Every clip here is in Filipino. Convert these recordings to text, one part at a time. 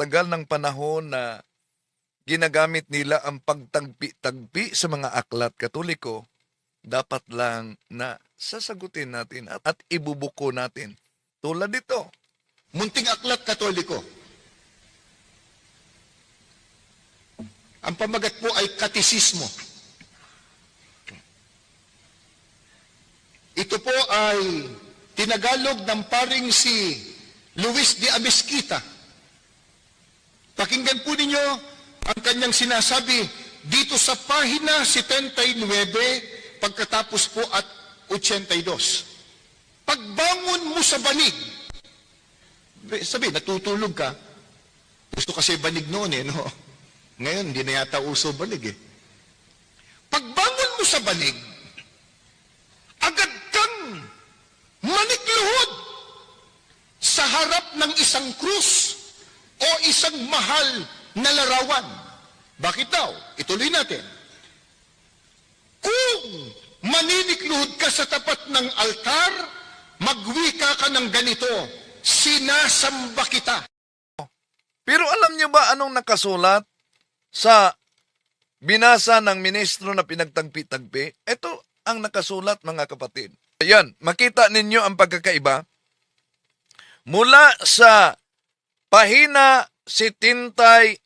matagal ng panahon na ginagamit nila ang pagtagpi-tagpi sa mga aklat Katoliko, dapat lang na sasagutin natin at ibubuko natin. Tulad nito, Munting aklat Katoliko. Ang pamagat po ay katisismo. Ito po ay tinagalog ng paring si Luis de Abesquita. Pakinggan po ninyo ang kanyang sinasabi dito sa pahina 79 pagkatapos po at 82. Pagbangon mo sa banig, sabi, natutulog ka. Gusto kasi banig noon no? Ngayon, hindi na yata uso banig Pagbangon mo sa banig, agad kang manikluhod sa harap ng isang krus o isang mahal na larawan. Bakit daw? Ituloy natin. Kung maninikluhod ka sa tapat ng altar, magwika ka ng ganito, sinasamba kita. pero alam niyo ba anong nakasulat sa binasa ng ministro na pinagtagpi-tagpi? Ito ang nakasulat, mga kapatid. Ayan, makita ninyo ang pagkakaiba. Mula sa pahina 79,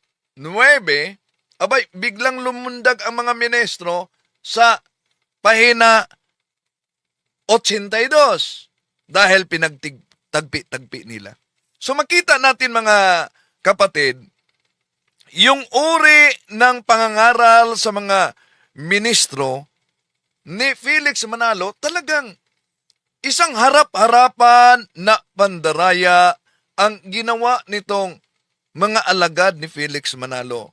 abay, biglang lumundag ang mga ministro sa pahina 82 dahil pinagtagpi-tagpi nila. So makita natin, mga kapatid, yung uri ng pangangaral sa mga ministro ni Felix Manalo, talagang isang harap-harapan na pandaraya ang ginawa nitong mga alagad ni Felix Manalo.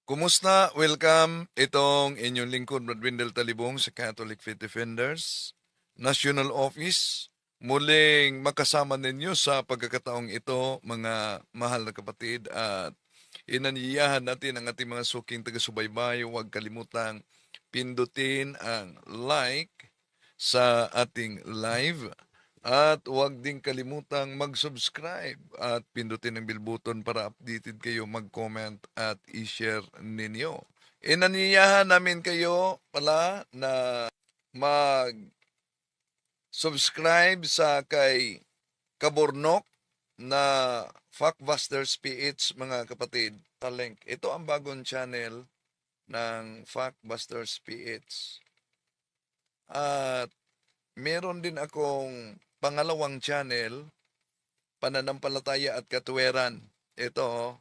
Kumusta? Welcome. Itong inyong lingkod, Brad Wendell Talibong sa Catholic Faith Defenders National Office. Muling makasama ninyo sa pagkakataong ito, mga mahal na kapatid, at inaniyahan natin ang ating mga suking taga-subaybay. Huwag kalimutang pindutin ang like sa ating live at huwag din kalimutang mag-subscribe at pindutin ang bell button para updated kayo, mag-comment at i-share ninyo. Inaniyahan namin kayo pala na mag-subscribe sa kay Kabornok na Factbusters PH, mga kapatid. Sa link. Ito ang bagong channel ng Factbusters PH. At meron din akong pangalawang channel, Pananampalataya at Katwiran. Ito,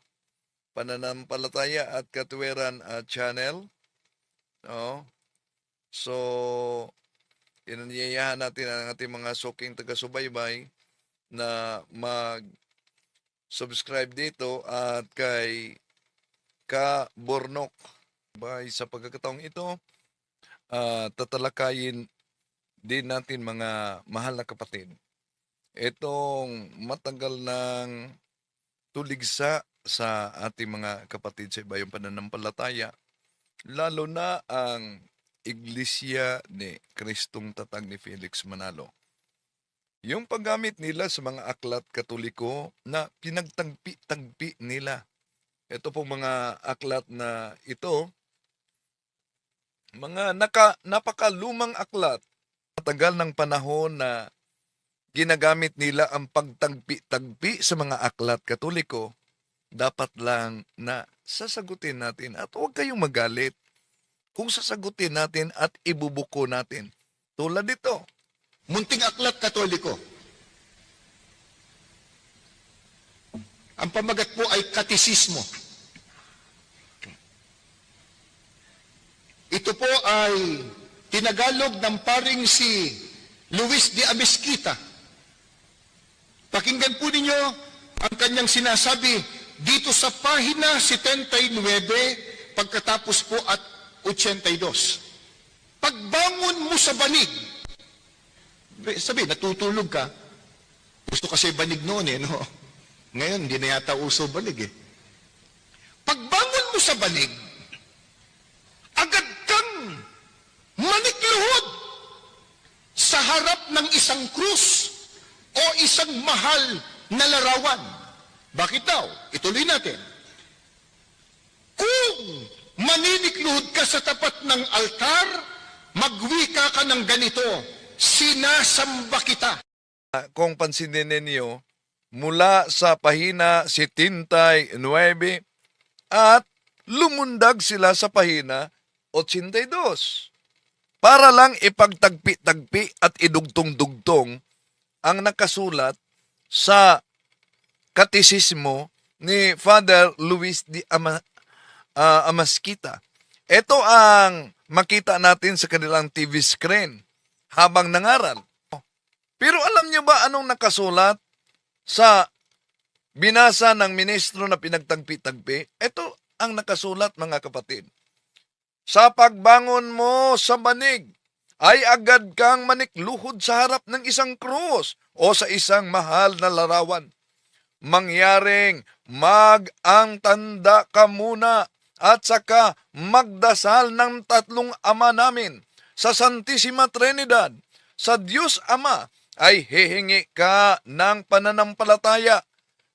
Pananampalataya at Katwiran channel. So, inanyayahan natin ang ating mga suking taga-subaybay na mag-subscribe dito at kay Kabornok. Sa pagkakataong ito, tatalakayin din natin, mga mahal na kapatid, itong matagal ng tuligsa sa ating mga kapatid sa ibayong pananampalataya, lalo na ang Iglesia ni Kristong Tatag ni Felix Manalo. Yung paggamit nila sa mga aklat Katoliko na pinagtagpi-tagpi nila. Ito pong mga aklat na ito, mga napakalumang aklat, matagal ng panahon na ginagamit nila ang pagtagpi-tagpi sa mga aklat Katoliko, dapat lang na sasagutin natin at huwag kayong magalit kung sasagutin natin at ibubuko natin. Tulad dito, Munting aklat Katoliko. Ang pamagat po ay katisismo. Ito po ay tinagalog ng paring si Luis de Abesquita. Pakinggan po ninyo ang kanyang sinasabi dito sa pahina 79 pagkatapos po at 82. Pagbangon mo sa banig, sabi, natutulog ka. Gusto kasi banig noon no? Ngayon, hindi na yata uso banig Pagbangon mo sa banig, agad kang manikluhod sa sa harap ng isang krus o isang mahal na larawan. Bakit daw? Ituloy natin. Kung maninikluhod ka sa tapat ng altar, magwika ka ng ganito, sinasamba kita. Kung pansinin ninyo, mula sa pahina 79 at lumundag sila sa pahina 82 para lang ipagtagpi-tagpi at idugtong-dugtong ang nakasulat sa katisismo ni Father Luis de Amasquita. Ito ang makita natin sa kanilang TV screen habang nangaral. Pero alam niyo ba anong nakasulat sa binasa ng ministro na pinagtagpi-tagpi? Ito ang nakasulat, mga kapatid. Sa pagbangon mo sa banig, ay agad kang manikluhod sa harap ng isang krus o sa isang mahal na larawan. Mangyaring ang tanda ka muna at saka magdasal ng tatlong ama namin sa Santissima Trinidad. Sa Diyos Ama ay hihingi ka ng pananampalataya,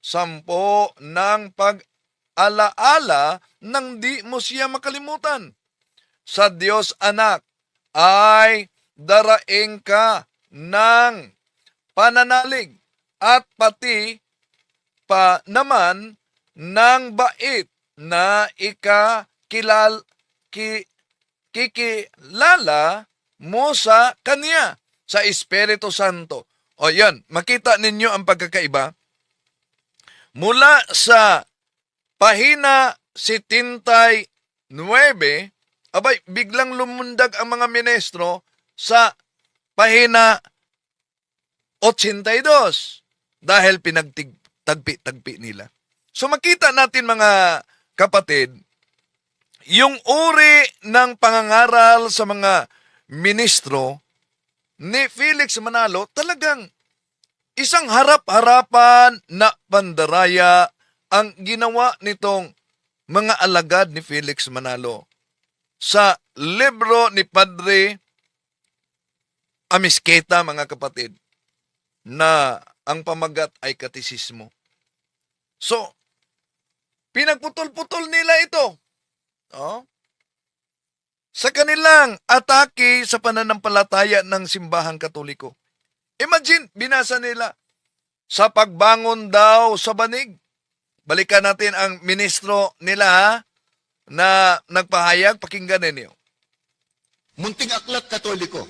10 ng pag-alaala nang di mo siya makalimutan. Sa Diyos Anak ay daraing ka ng pananalig at pati pa naman ng bait na kikilala mo sa Kanya, sa Espiritu Santo. O yan, makita ninyo ang pagkakaiba. Mula sa pahina 79, abay, biglang lumundag ang mga ministro sa pahina 82 dahil pinagtagpi-tagpi nila. So makita natin, mga kapatid, yung uri ng pangangaral sa mga ministro ni Felix Manalo, talagang isang harap-harapan na pandaraya ang ginawa nitong mga alagad ni Felix Manalo sa libro ni Padre Amisqueta, mga kapatid, na ang pamagat ay katisismo. So, pinagputol-putol nila ito. Oh? Sa kanilang atake sa pananampalataya ng simbahang Katoliko. Imagine, binasa nila, sa pagbangon daw sa banig. Balikan natin ang ministro nila, ha, na nagpahayag, pakinggan ninyo. Munting Aklat Katoliko.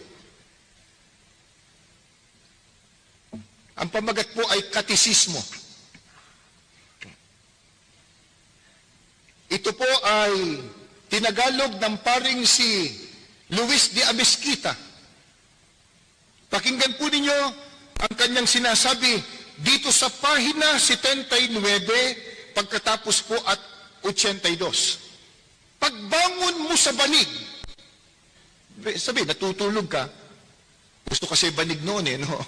Ang pamagat po ay katisismo. Ito po ay tinagalog ng paring si Luis de Amasquita. Pakinggan po ninyo ang kanyang sinasabi dito sa pahina 79, pagkatapos po at 82. Pagbangon mo sa banig, sabi, natutulog ka. Gusto kasi banig noon no?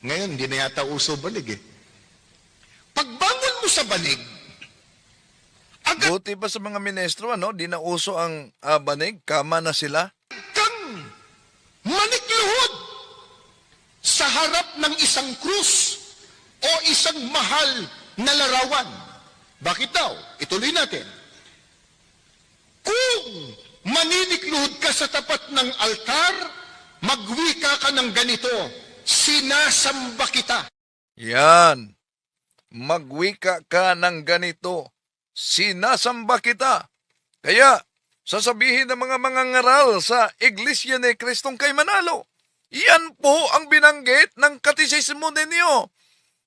Ngayon, hindi na yata uso banig Pagbangon mo sa banig, Buti pa sa mga ministro, di na uso ang banig, kama na sila. kang manikluhod sa harap ng isang krus o isang mahal na larawan. Bakit daw? Ituloy natin. Kung maninikluhod ka sa tapat ng altar, magwika ka ng ganito, sinasamba kita. Yan. Magwika ka ng ganito, sinasamba kita. Kaya, sasabihin ng mga mangangaral sa Iglesia ni Kristong kay Manalo, yan po ang binanggit ng katisismo ninyo.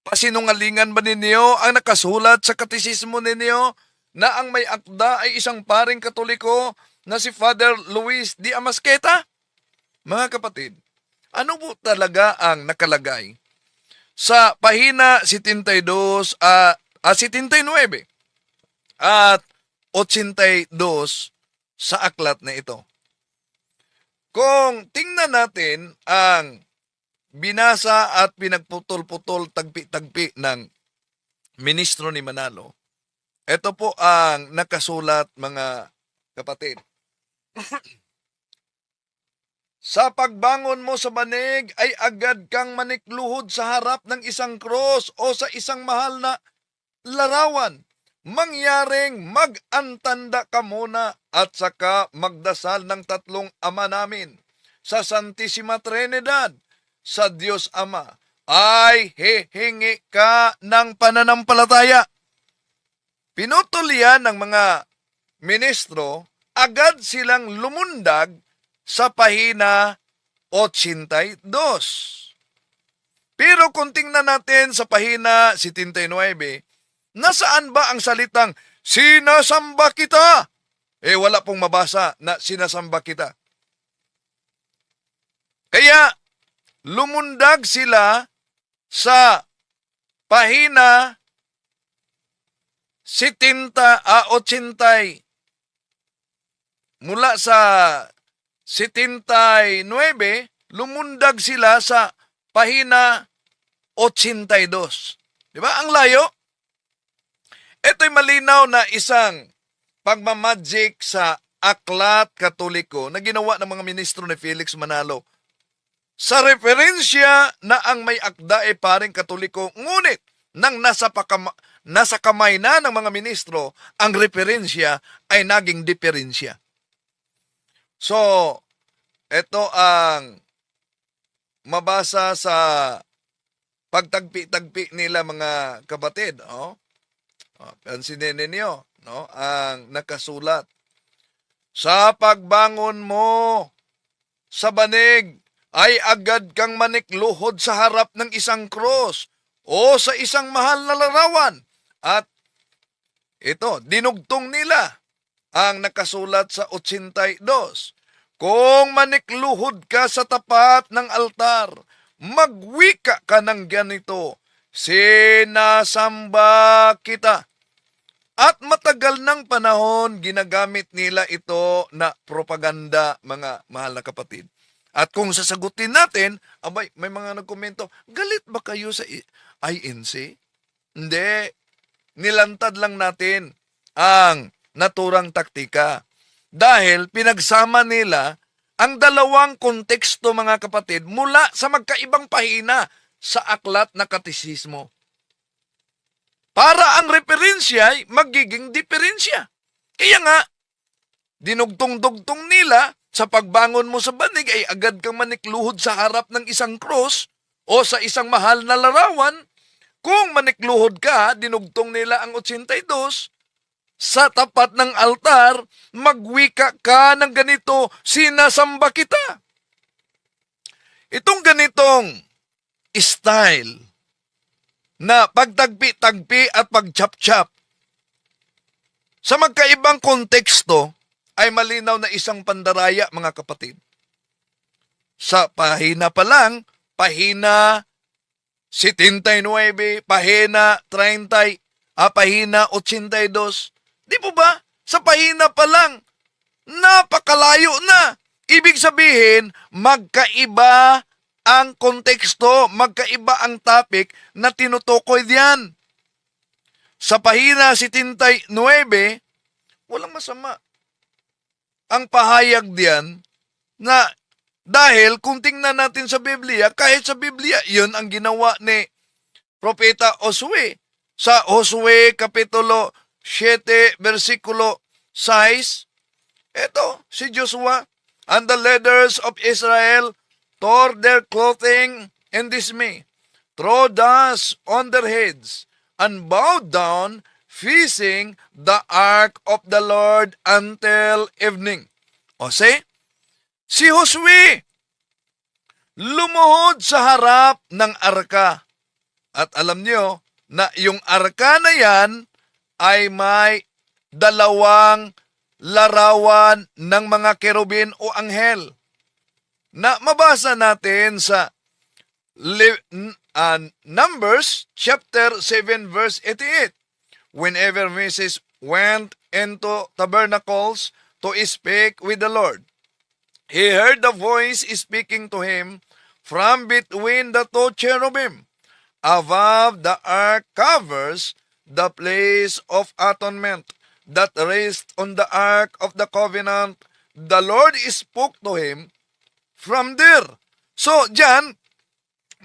Pasinungalingan ba ninyo ang nakasulat sa katisismo ninyo na ang may akda ay isang paring Katoliko na si Father Luis de Amasqueta? Mga kapatid, ano po talaga ang nakalagay sa pahina 72 79 at 82 sa aklat na ito? Kung tingnan natin ang binasa at pinagputol-putol, tagpi-tagpi ng ministro ni Manalo, ito po ang nakasulat, mga kapatid. Sa pagbangon mo sa banig ay agad kang manikluhod sa harap ng isang cross o sa isang mahal na larawan. Mangyaring mag-antanda ka muna at saka magdasal ng tatlong ama namin sa Santissima Trinidad, sa Diyos Ama, ay hihingi ka ng pananampalataya. Pinutol yan ng mga ministro, agad silang lumundag sa pahina 82. Pero kung tingnan natin sa pahina 79, nasaan ba ang salitang sinasamba kita? Wala pong mabasa na sinasamba kita. Kaya lumundag sila sa pahina 80 mula sa 79, lumundag sila sa pahina 82. Di ba? Ang layo. Ito'y malinaw na isang pagmamagic sa aklat katoliko na ginawa ng mga ministro ni Felix Manalo. Sa referensya na ang may akda ay paring katoliko, ngunit nang nasa kamay na ng mga ministro, ang referensya ay naging diferensya. So, ito ang mabasa sa pagtagpi-tagpi nila mga kapatid. Pansinin ninyo, ang nakasulat. Sa pagbangon mo sa banig, ay agad kang manikluhod sa harap ng isang cross o sa isang mahal na larawan. At ito, dinugtong nila ang nakasulat sa 82. Kung manikluhod ka sa tapat ng altar, magwika ka ng ganito, sinasamba kita. At matagal ng panahon, ginagamit nila ito na propaganda, mga mahal na kapatid. At kung sasagutin natin, abay, may mga nagkomento, galit ba kayo sa INC? Hindi. Nilantad lang natin ang naturang taktika. Dahil pinagsama nila ang dalawang konteksto, mga kapatid, mula sa magkaibang pahina sa aklat na katisismo. Para ang referensya ay magiging diferensya. Kaya nga, dinugtong-dugtong nila, sa pagbangon mo sa banig ay agad kang manikluhod sa harap ng isang cross o sa isang mahal na larawan. Kung manikluhod ka, dinugtong nila ang 82, sa tapat ng altar, magwika ka ng ganito, sinasamba kita. Itong ganitong style na pagtagpi-tagpi at pagchap-chap sa magkaibang konteksto ay malinaw na isang pandaraya, mga kapatid. Sa pahina pa lang, pahina 79, pahina 30, pahina 82. Di po ba? Sa pahina pa lang, napakalayo na. Ibig sabihin, magkaiba ang konteksto, magkaiba ang topic na tinutukoy diyan. Sa pahina 79, walang masama ang pahayag diyan na dahil kung tingnan natin sa Biblia, kahit sa Biblia, yun ang ginawa ni Propeta Josue. Sa Josue Kapitulo 7, versikulo 6, eto, si Joshua, and the leaders of Israel tore their clothing in dismay, threw dust on their heads, and bowed down, facing the ark of the Lord until evening. O si Josue lumuhod sa harap ng arka. At alam niyo na yung arka na yan ay may dalawang larawan ng mga kerubin o anghel na mabasa natin sa Numbers chapter 7 verse 88. Whenever Moses went into tabernacles to speak with the Lord, he heard the voice speaking to him from between the two cherubim. Above the ark covers the place of atonement that rests on the ark of the covenant. The Lord spoke to him from there. So, diyan,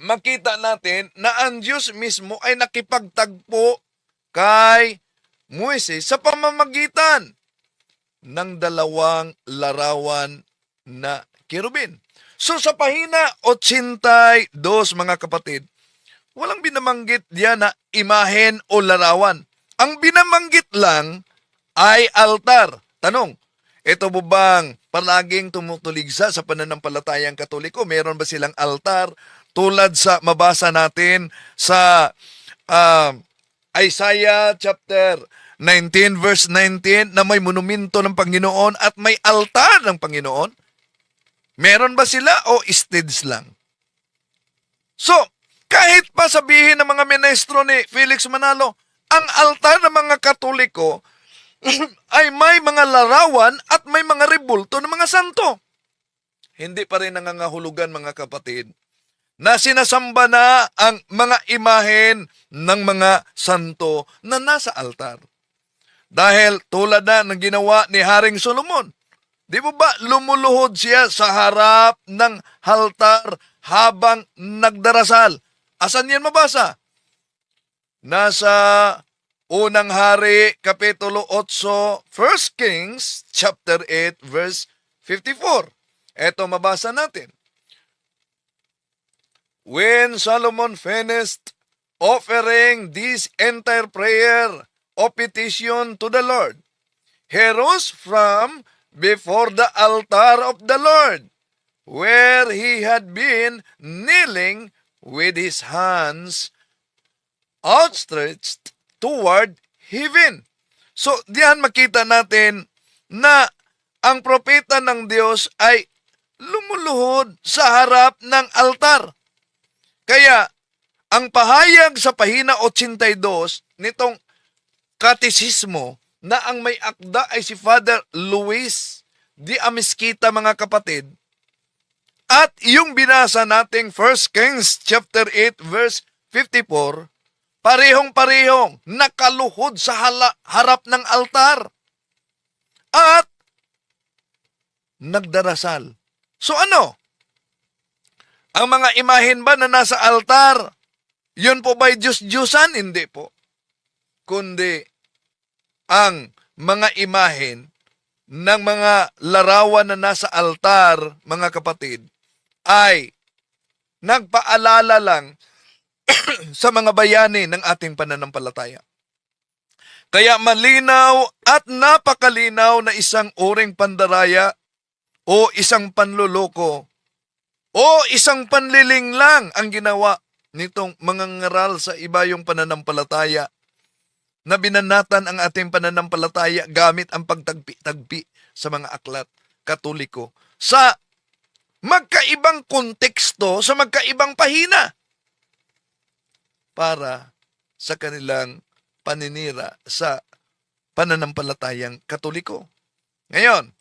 makita natin na ang Diyos mismo ay nakipagtagpo kay Moises sa pamamagitan ng dalawang larawan na kirubin. So sa pahina 82 mga kapatid, walang binamanggit diyan na imahen o larawan. Ang binamanggit lang ay altar. Tanong, ito po bang palaging tumutuligsa sa pananampalatayang Katoliko? Meron ba silang altar? Tulad sa mabasa natin sa Isaiah chapter 19 verse 19 na may monumento ng Panginoon at may altar ng Panginoon? Meron ba sila o stage lang? So, kahit pa sabihin ng mga ministro ni Felix Manalo, ang altar ng mga Katoliko ay may mga larawan at may mga rebulto ng mga santo. Hindi pa rin nangangahulugan mga kapatid na sinasamba na ang mga imahen ng mga santo na nasa altar. Dahil tulad na ng ginawa ni Haring Solomon, di mo ba lumuluhod siya sa harap ng altar habang nagdarasal? Asan yan mabasa? Nasa Unang Hari, Kapitulo 8, 1 Kings, chapter 8, verse 54. Ito mabasa natin. When Solomon finished offering this entire prayer of petition to the Lord, he rose from before the altar of the Lord, where he had been kneeling with his hands outstretched toward heaven. So, diyan makita natin na ang propeta ng Diyos ay lumuluhod sa harap ng altar. Kaya, ang pahayag sa pahina 82 nitong katesismo na ang may akda ay si Father Luis de Amisquita mga kapatid, at yung binasa nating 1 Kings chapter 8 verse 54, parehong-parehong nakaluhod sa harap ng altar at nagdarasal. So ano? Ang mga imahen ba na nasa altar, yun po ba'y Diyos-Diyusan? Hindi po. Kundi ang mga imahen ng mga larawan na nasa altar, mga kapatid, ay nagpaalala lang sa mga bayani ng ating pananampalataya. Kaya malinaw at napakalinaw na isang uring pandaraya o isang panluloko o isang panliling lang ang ginawa nitong mga ngaral sa iba yung pananampalataya na binanatan ang ating pananampalataya gamit ang pagtagpi-tagpi sa mga aklat Katoliko sa magkaibang konteksto, sa magkaibang pahina para sa kanilang paninira sa pananampalatayang Katoliko. Ngayon,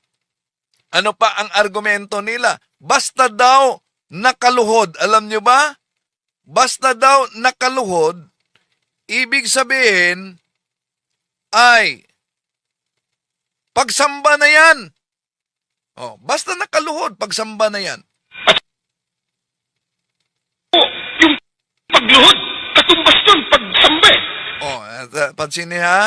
ano pa ang argumento nila? Basta daw nakaluhod, alam nyo ba? Basta daw nakaluhod, ibig sabihin ay pagsamba na yan. Oh, basta nakaluhod, pagsamba na yan. Yung pagluhod, katumbas nun, pagsambe. Oh, pansin niya ha?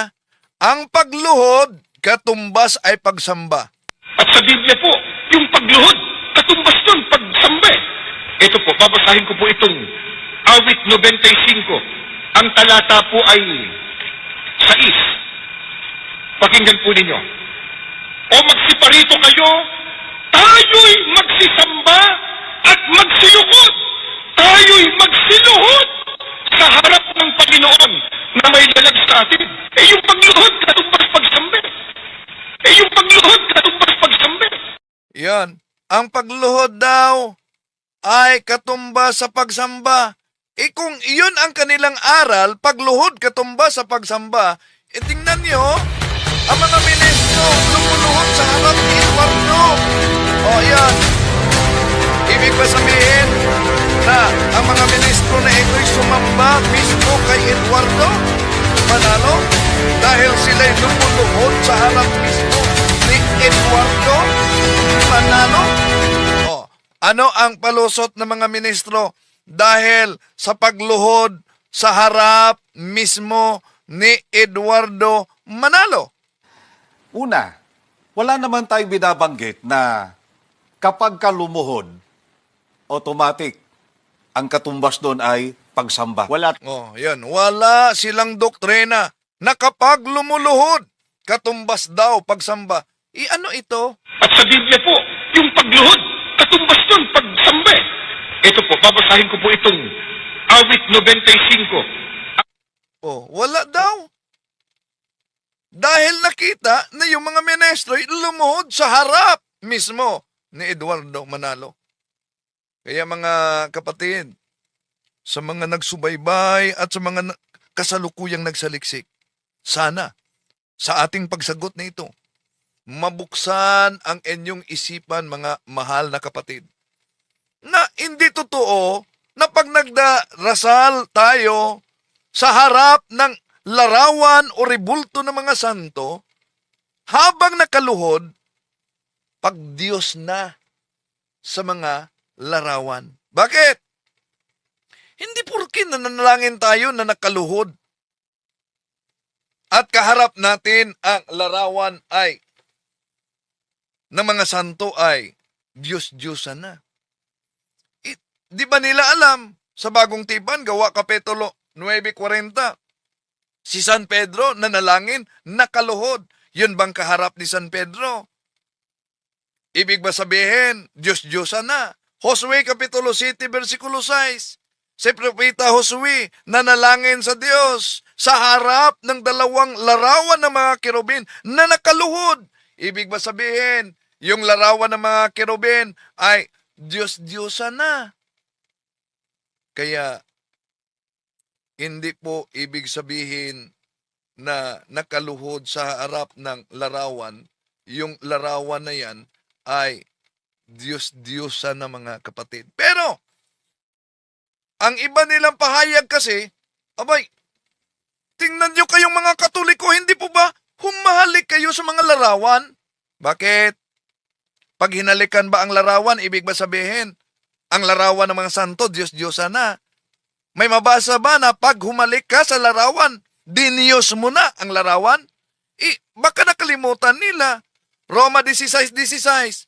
Ang pagluhod, katumbas ay pagsamba. At sa Biblia po, yung pagluhod, katumbas nun, pagsambe. Ito po, babasahin ko po itong awit 95. Ang talata po ay 6. Pakinggan po ninyo. O magsiparito kayo, tayo'y magsisamba at magsilukod. Tayo'y magsiluhod sa harap ng Panginoon na may lalag sa atin. Yung pagluhod, katumbas pagsambe. Yung pagluhod, katumbas pagsambe. Yan. Ang pagluhod daw ay katumbas sa pagsamba. Kung iyon ang kanilang aral, pagluhod katumbas sa pagsamba, tingnan nyo, ang mga ministro lumuluhod sa harap ni Eduardo. O yan. Ibig ba sabihin na ang mga ministro na ito'y sumamba mismo kay Eduardo Manalo? Dahil sila'y lumuluhod sa harap mismo ni Eduardo Manalo? O, Ano ang palusot ng mga ministro dahil sa pagluhod sa harap mismo ni Eduardo Manalo? Una, wala naman tayong binabanggit na kapag ka lumuhod, automatic, ang katumbas doon ay pagsamba. Wala. Oh, yan. Wala silang doktrina na kapag lumuluhod, katumbas daw pagsamba. Ano ito? At sa Biblia po, yung pagluhod, katumbas yun, pagsamba eh. Ito po, babasahin ko po itong awit 95. Oh, wala daw. Dahil nakita na yung mga ministro lumuhod sa harap mismo ni Eduardo Manalo. Kaya mga kapatid, sa mga nagsubaybay at sa mga kasalukuyang nagsaliksik, sana sa ating pagsagot na ito, mabuksan ang inyong isipan, mga mahal na kapatid, na hindi totoo na pag nagdarasal tayo sa harap ng larawan o rebulto ng mga santo, habang nakaluhod, pag Diyos na sa mga larawan. Bakit? Hindi porke nananalangin tayo na nakaluhod at kaharap natin ang larawan ay ng mga santo ay Diyos-Diyosan na. Di ba nila alam sa Bagong Tipan, Gawa Kapitulo 9:40, si San Pedro nanalangin, nakaluhod. Yun bang kaharap ni San Pedro? Ibig ba sabihin, Diyos-Diyosan na? Josue Kapitulo 7, versikulo 6, si Propeta Josue nanalangin sa Diyos sa harap ng dalawang larawan ng mga kerubin na nakaluhod. Ibig ba sabihin, yung larawan ng mga kerubin ay Diyos-Diyosan na? Kaya, hindi po ibig sabihin na nakaluhod sa harap ng larawan, yung larawan na yan ay Diyos-Diyosan na, mga kapatid. Pero, ang iba nilang pahayag kasi, abay, tingnan nyo kayong mga Katoliko, hindi po ba humahalik kayo sa mga larawan? Bakit? Pag hinalikan ba ang larawan, ibig ba sabihin, ang larawan ng mga santo, Diyos-Diyosan na? May mabasa ba na pag humalik ka sa larawan, diniyos mo na ang larawan? Baka nakalimutan nila. Roma 16:16,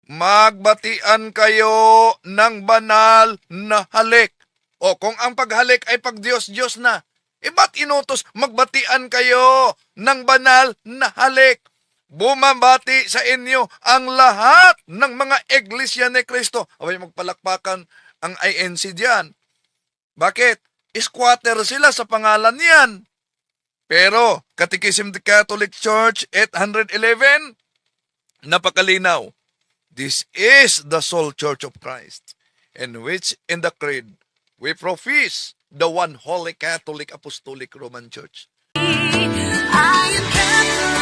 magbatian kayo ng banal na halik. O kung ang paghalik ay pag Diyos-Diyos na, ba't inutos magbatian kayo ng banal na halik? Bumabati sa inyo ang lahat ng mga iglesia ni Kristo. Abay, magpalakpakan ang INC diyan. Bakit? Squatter sila sa pangalan niyan. Pero, Catechism of the Catholic Church 811, napakalinaw. This is the sole Church of Christ, in which in the creed we profess the one holy Catholic Apostolic Roman Church. I am Catholic.